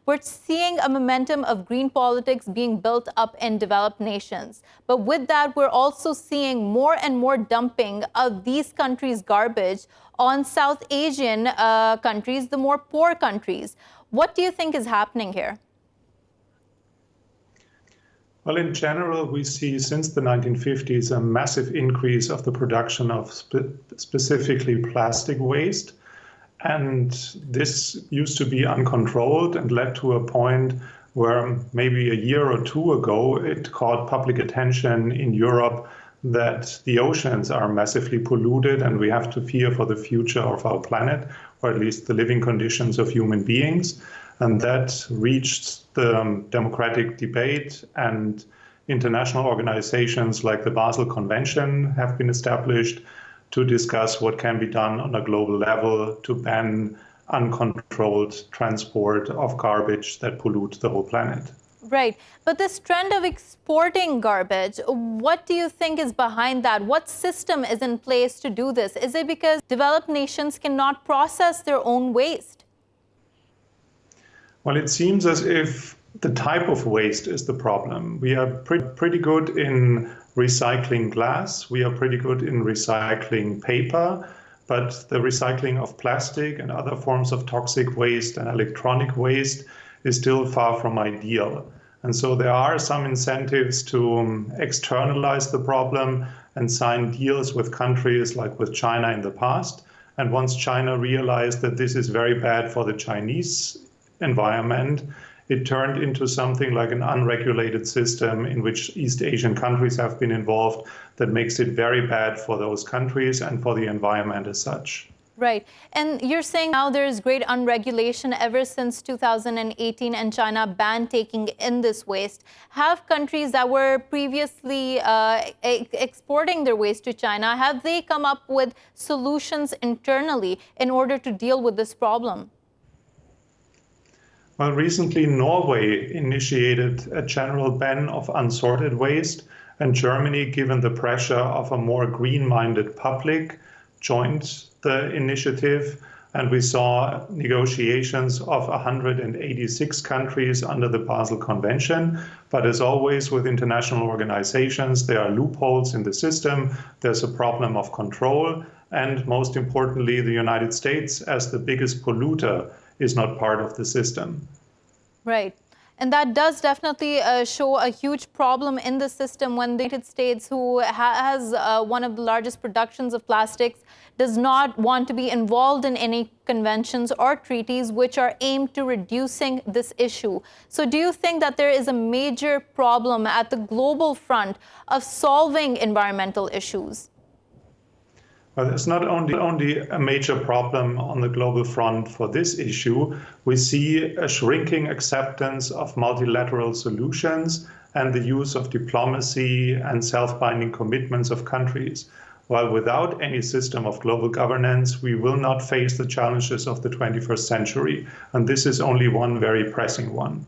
we're seeing a momentum of green politics being built up in developed nations. But with that, we're also seeing more and more dumping of these countries' garbage on South Asian countries, the more poor countries. What do you think is happening here? Well, in general, we see since the 1950s a massive increase of the production of specifically plastic waste. And this used to be uncontrolled and led to a point where maybe a year or two ago, it caught public attention in Europe that the oceans are massively polluted and we have to fear for the future of our planet, or at least the living conditions of human beings. And that reached the democratic debate, and international organizations like the Basel Convention have been established to discuss what can be done on a global level to ban uncontrolled transport of garbage that pollute the whole planet. Right. But this trend of exporting garbage, what do you think is behind that? What system is in place to do this? Is it because developed nations cannot process their own waste? Well, it seems as if the type of waste is the problem. We are pretty good in recycling glass. We are pretty good in recycling paper. But the recycling of plastic and other forms of toxic waste and electronic waste is still far from ideal. And so there are some incentives to externalize the problem and sign deals with countries like with China in the past. And once China realized that this is very bad for the Chinese environment, it turned into something like an unregulated system in which East Asian countries have been involved that makes it very bad for those countries and for the environment as such. Right. And you're saying now there's great unregulation ever since 2018 and China banned taking in this waste. Have countries that were previously exporting their waste to China, have they come up with solutions internally in order to deal with this problem? Well, recently Norway initiated a general ban of unsorted waste, and Germany, given the pressure of a more green-minded public, joined the initiative, and we saw negotiations of 186 countries under the Basel Convention. But as always with international organizations, there are loopholes in the system, there's a problem of control, and most importantly, the United States, as the biggest polluter, is not part of the system. Right. And that does definitely show a huge problem in the system when the United States, who has one of the largest productions of plastics, does not want to be involved in any conventions or treaties which are aimed to reducing this issue. So do you think that there is a major problem at the global front of solving environmental issues? Well, there's not only a major problem on the global front for this issue. We see a shrinking acceptance of multilateral solutions and the use of diplomacy and self-binding commitments of countries. While without any system of global governance, we will not face the challenges of the 21st century. And this is only one very pressing one.